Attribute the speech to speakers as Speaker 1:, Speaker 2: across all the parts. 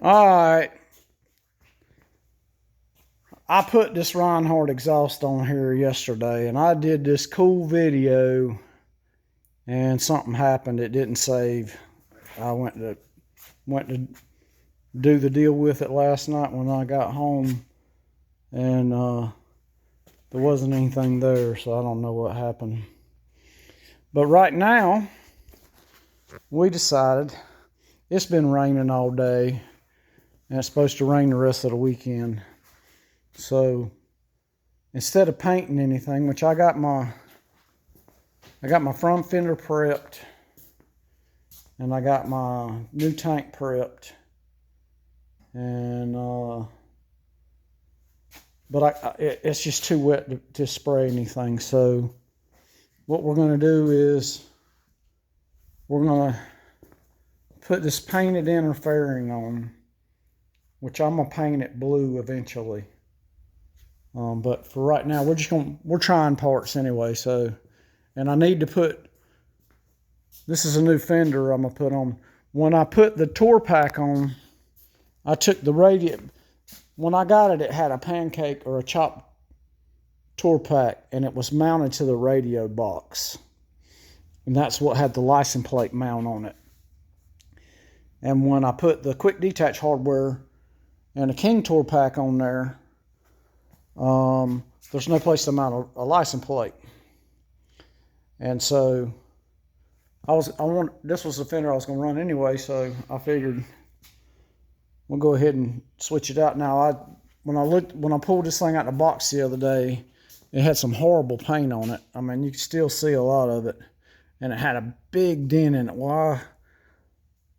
Speaker 1: Alright, I put this Reinhardt exhaust on here yesterday, and I did this cool video, and something happened. It didn't save. I went to do the deal with it last night when I got home, and there wasn't anything there, so I don't know what happened. But right now, we decided, it's been raining all day, and it's supposed to rain the rest of the weekend. So instead of painting anything, which I got my front fender prepped, and I got my new tank prepped, and but it's just too wet to spray anything. So what we're going to do is we're going to put this painted inner fairing on, which I'm going to paint it blue eventually. But for right now, we're trying parts anyway. So, and I need to put, this is a new fender I'm going to put on. When I put the tour pack on, I took the radio, when I got it, it had a pancake or a chopped tour pack, and it was mounted to the radio box. And that's what had the license plate mount on it. And when I put the quick detach hardware and a King tour pack on there, there's no place to mount a license plate. And so this was the fender I was going to run anyway, so I figured we'll go ahead and switch it out. Now, when I pulled this thing out of the box the other day, it had some horrible paint on it. I mean, you can still see a lot of it, and it had a big dent in it. Well,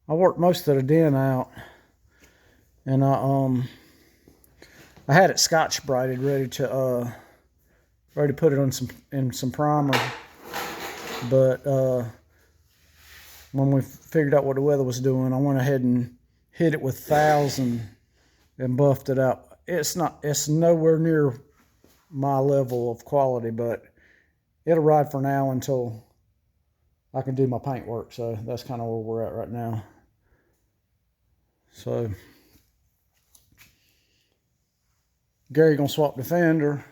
Speaker 1: I worked most of the dent out, and I had it Scotch Brighted, ready to put it on some primer. But when we figured out what the weather was doing, I went ahead and hit it with 1000 and buffed it out. It's nowhere near my level of quality, but it'll ride for now until I can do my paint work. So that's kind of where we're at right now. So Gary gonna swap the fender,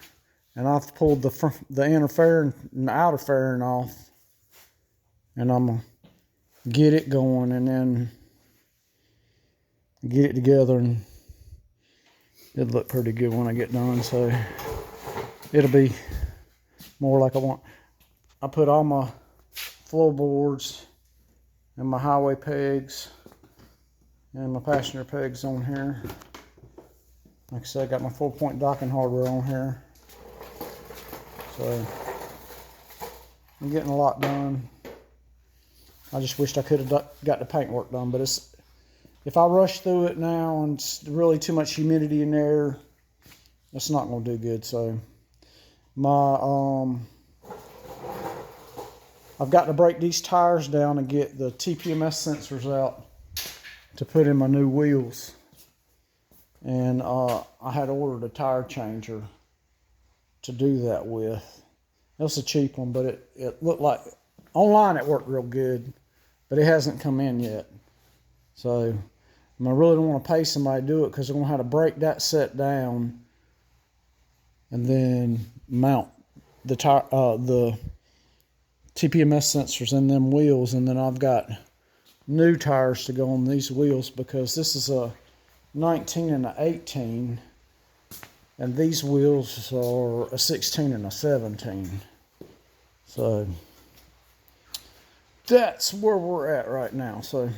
Speaker 1: and I've pulled the inner fairing and the outer fairing off, and I'm gonna get it going and then get it together, and it'll look pretty good when I get done. So it'll be more like I want. I put all my floorboards and my highway pegs and my passenger pegs on here. Like I said, I got my 4-point docking hardware on here. So I'm getting a lot done. I just wished I could have got the paint work done, but if I rush through it now and it's really too much humidity in there, it's not going to do good. So I've got to break these tires down and get the TPMS sensors out to put in my new wheels. And I had ordered a tire changer to do that with. It was a cheap one, but it looked like, online it worked real good, but it hasn't come in yet. So I really don't want to pay somebody to do it, because I'm going to have to break that set down and then mount the TPMS sensors in them wheels. And then I've got new tires to go on these wheels, because this is a 19 and a 18, and these wheels are a 16 and a 17. So that's where we're at right now. So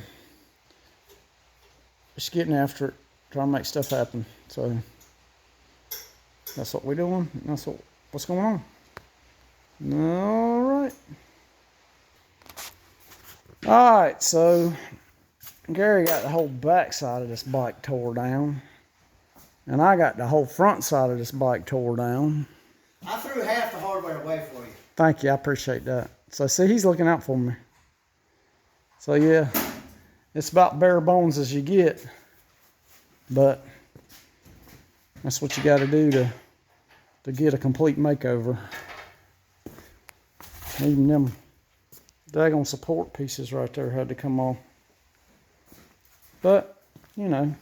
Speaker 1: just getting after it, trying to make stuff happen. So that's what we're doing. That's what's going on. All right, so Gary got the whole back side of this bike tore down, and I got the whole front side of this bike tore down.
Speaker 2: I threw half the hardware away for you.
Speaker 1: Thank you, I appreciate that. So see, he's looking out for me. So yeah, it's about bare bones as you get, but that's what you got to do to get a complete makeover. Even them daggone support pieces right there had to come off. But, you know,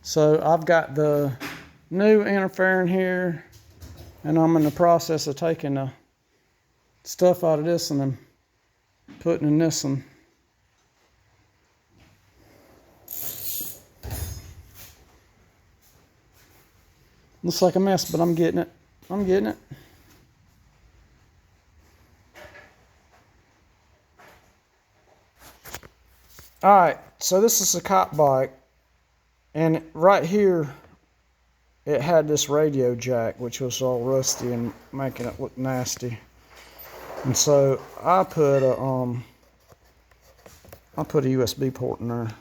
Speaker 1: So I've got the new interfering here, and I'm in the process of taking the stuff out of this one and putting in this one. Looks like a mess, but I'm getting it. I'm getting it. All right, so this is a cop bike, and right here it had this radio jack, which was all rusty and making it look nasty. And so I put a USB port in there.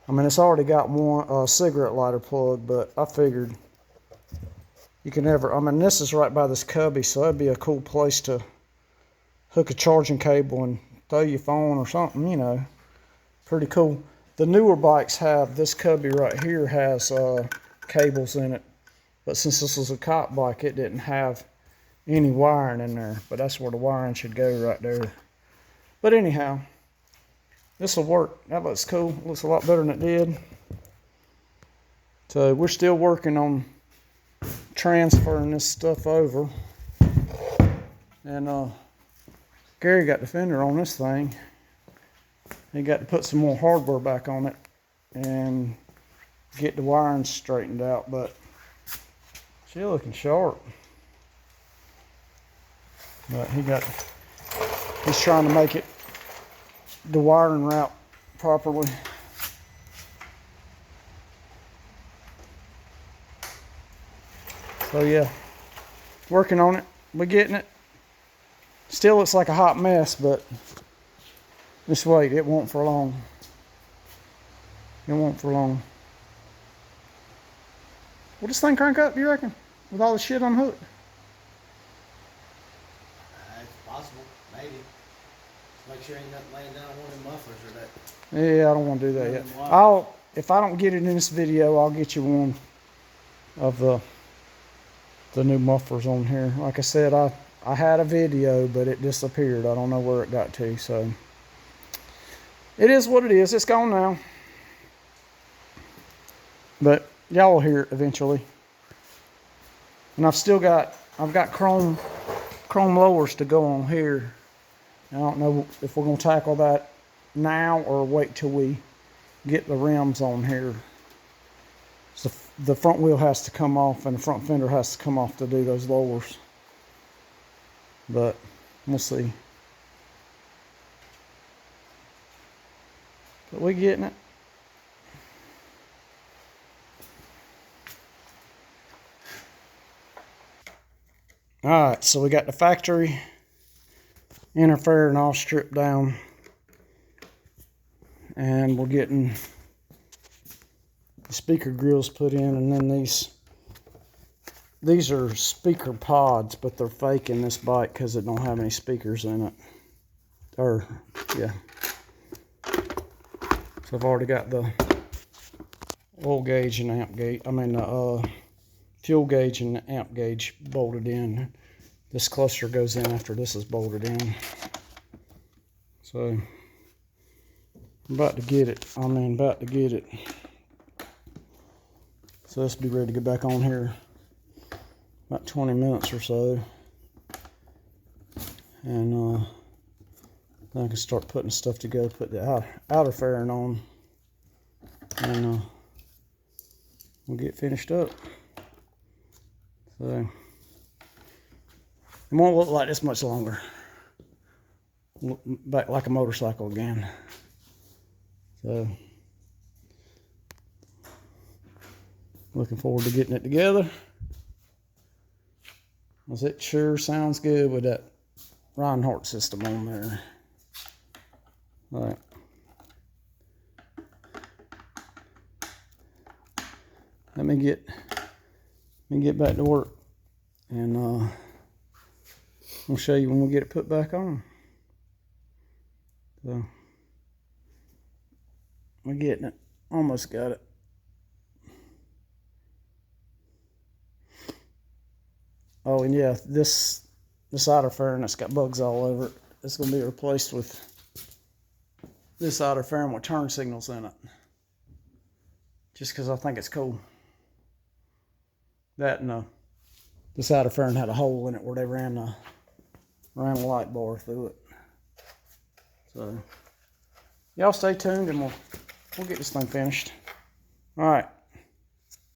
Speaker 1: I mean, it's already got one cigarette lighter plug, but I figured you can never. I mean, this is right by this cubby, so that'd be a cool place to hook a charging cable and throw your phone or something, you know. Pretty cool. The newer bikes have this cubby right here has cables in it, but since this was a cop bike, it didn't have any wiring in there, but that's where the wiring should go, right there. But anyhow, this will work. That looks cool. Looks a lot better than it did. So we're still working on transferring this stuff over, and Gary got the fender on this thing. He got to put some more hardware back on it and get the wiring straightened out, but she's looking sharp. But he's trying to make it the wiring route properly. So yeah, working on it. We're getting it. Still looks like a hot mess, but just wait, it won't for long. It won't for long. Will this thing crank up, you reckon? With all the shit unhooked?
Speaker 2: It's possible, maybe. Just make sure ain't nothing laying down on one of them mufflers or that.
Speaker 1: Yeah, I don't want to do that yet. If I don't get it in this video, I'll get you one of the new mufflers on here. Like I said, I had a video, but it disappeared. I don't know where it got to, so it is what it is. It's gone now. But y'all will hear it eventually. And I've got chrome lowers to go on here. I don't know if we're gonna tackle that now or wait till we get the rims on here. So the front wheel has to come off and the front fender has to come off to do those lowers. But we'll see. But we're getting it. Alright, so we got the factory interfering all stripped down. And we're getting the speaker grills put in, and then these are speaker pods, but they're fake in this bike because it don't have any speakers in it. Yeah. So I've already got the oil gauge and amp gauge. The fuel gauge and the amp gauge bolted in. This cluster goes in after this is bolted in. So I'm about to get it. So this will be ready to get back on here about 20 minutes or so. And then I can start putting stuff together, put the outer fairing on, and we'll get finished up. So it won't look like this much longer. Look back like a motorcycle again. So looking forward to getting it together. Because it sure sounds good with that Reinhardt system on there. All right. Let me get back to work, and I'll show you when we get it put back on. So we're getting it. Almost got it. Oh, and yeah, this outer fairing that's got bugs all over it, it's going to be replaced with this outer fairing with turn signals in it. just because I think it's cool. That and the side of fairing had a hole in it where they ran a light bar through it. So y'all stay tuned and we'll get this thing finished. All right.